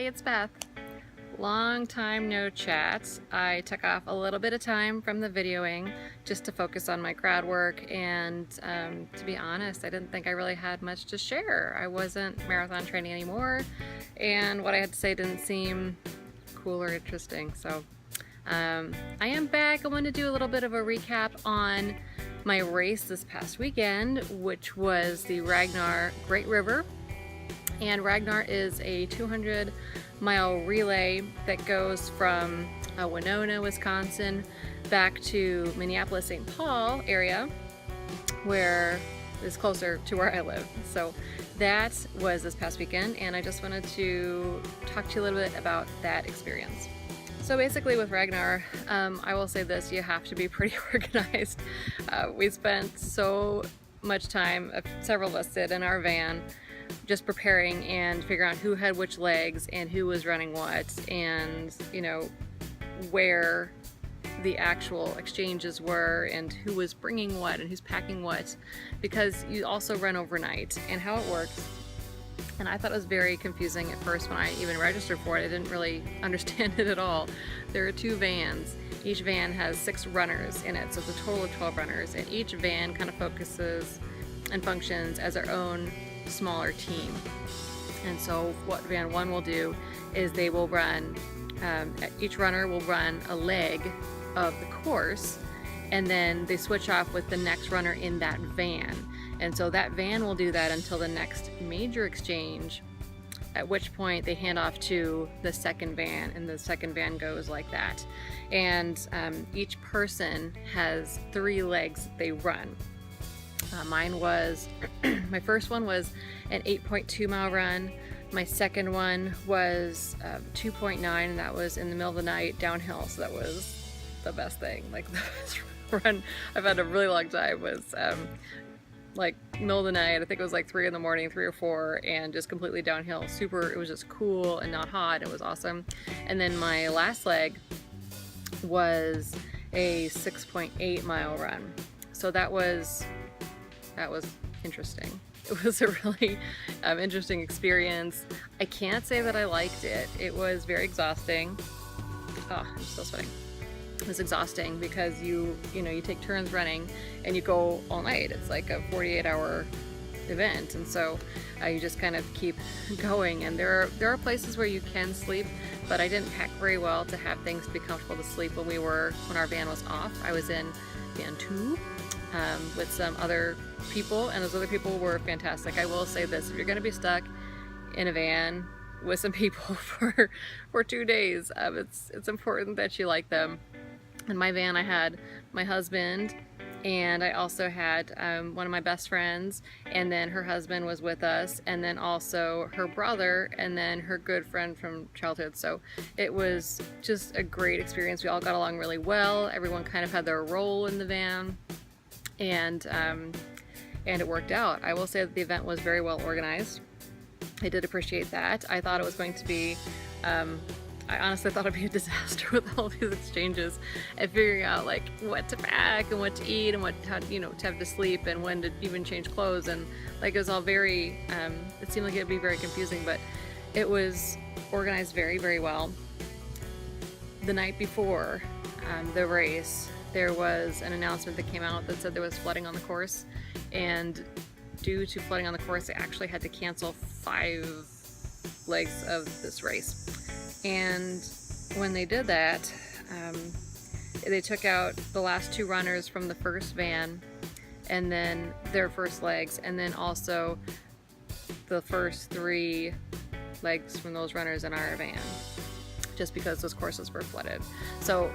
Hey, it's Beth. Long time no chat. I took off a little bit of time from the videoing just to focus on my grad work, and to be honest, I didn't think I really had much to share. I wasn't marathon training anymore, and what I had to say didn't seem cool or interesting. So I am back. I want to do a little bit of a recap on my race this past weekend, which was the Ragnar Great River. And Ragnar is a 200-mile relay that goes from Winona, Wisconsin, back to Minneapolis, St. Paul area, where is closer to where I live. So that was this past weekend, and I just wanted to talk to you a little bit about that experience. So basically with Ragnar, I will say this, you have to be pretty organized. We spent so much time, several of us did, in our van, just preparing and figuring out who had which legs and who was running what, and you know, where the actual exchanges were and who was bringing what and who's packing what, because you also run overnight. And how it works, and I thought it was very confusing at first when I even registered for it. I didn't really understand it at all. There are two vans. Each van has 6 runners in it, so it's a total of 12 runners, and each van kind of focuses and functions as their own smaller team. And so what van 1 will do is they will run, each runner will run a leg of the course, and then they switch off with the next runner in that van. And so that van will do that until the next major exchange, at which point they hand off to the second van, and the second van goes like that. And each person has 3 legs that they run. Mine was, my first one was an 8.2 mile run. My second one was 2.9, and that was in the middle of the night downhill. So that was the best thing. Like the best run I've had a really long time was like middle of the night. I think it was like 3 in the morning, 3 or 4, and just completely downhill. Super, it was just cool and not hot. It was awesome. And then my last leg was a 6.8 mile run. So that was interesting. It was a really interesting experience. I can't say that I liked it. It was very exhausting. Oh, I'm still sweating. It was exhausting because you take turns running and you go all night. It's like a 48-hour event, and so you just kind of keep going. And there are places where you can sleep, but I didn't pack very well to have things be comfortable to sleep when our van was off. I was in van 2 with some other people, and those other people were fantastic. I will say this, if you're going to be stuck in a van with some people for 2 days, it's important that you like them. In my van I had my husband, and I also had one of my best friends, and then her husband was with us, and then also her brother, and then her good friend from childhood. So it was just a great experience. We all got along really well. Everyone kind of had their role in the van, and it worked out. I will say that the event was very well organized. I did appreciate that. I thought it was going to be, I honestly thought it'd be a disaster with all these exchanges and figuring out like what to pack and what to eat and how to have to sleep and when to even change clothes, and like it was all very, it seemed like it'd be very confusing, but it was organized very, very well. The night before the race, there was an announcement that came out that said there was flooding on the course, and due to flooding on the course, they actually had to cancel 5 legs of this race. And when they did that, they took out the last 2 runners from the first van, and then their first legs, and then also the first 3 legs from those runners in our van, just because those courses were flooded. So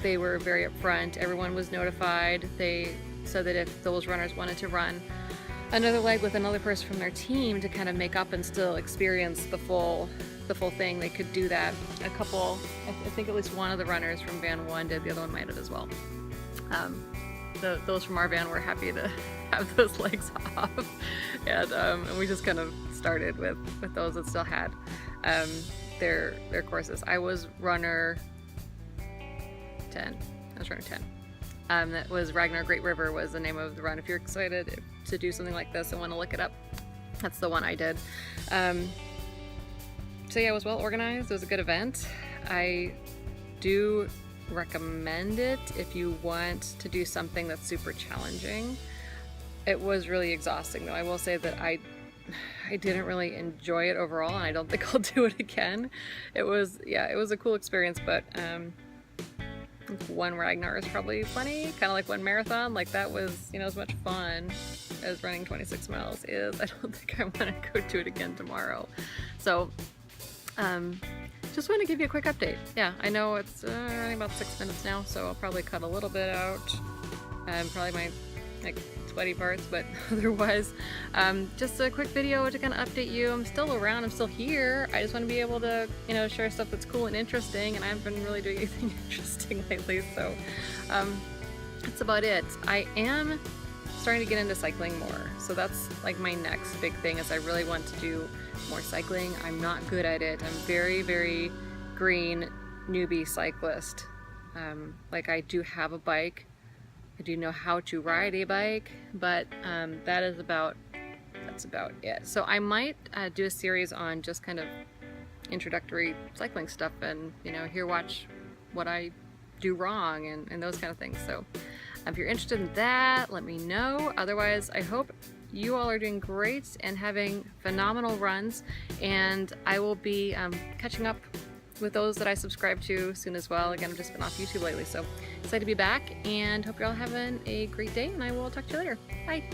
they were very upfront. Everyone was notified. They said that if those runners wanted to run another leg with another person from their team to kind of make up and still experience the full thing, they could do that. I think at least one of the runners from van 1 did. The other one might have as well. Those from our van were happy to have those legs off, and we just kind of started with those that still had their courses. I was runner 10. That was Ragnar Great River was the name of the run. If you're excited to do something like this and want to look it up, that's the one I did. So yeah, it was well organized. It was a good event. I do recommend it if you want to do something that's super challenging. It was really exhausting though. I will say that I didn't really enjoy it overall, and I don't think I'll do it again. It was a cool experience, but one Ragnar is probably funny, kind of like one marathon. Like that was, as much fun as running 26 miles is. I don't think I want to go do it again tomorrow. So just want to give you a quick update. Yeah, I know it's running about 6 minutes now, so I'll probably cut a little bit out. Probably my sweaty parts, but otherwise, just a quick video to kind of update you. I'm still around, I'm still here. I just want to be able to, share stuff that's cool and interesting, and I haven't been really doing anything interesting lately, so that's about it. I am starting to get into cycling more, so that's like my next big thing, is I really want to do more cycling. I'm not good at it. I'm very, very green newbie cyclist. Like I do have a bike. I do know how to ride a bike, but that's about it. So I might do a series on just kind of introductory cycling stuff, and watch what I do wrong and those kind of things. So if you're interested in that, let me know. Otherwise, I hope you all are doing great and having phenomenal runs, and I will be catching up with those that I subscribe to soon as well. Again, I've just been off YouTube lately, so excited to be back, and hope you're all having a great day, and I will talk to you later. Bye.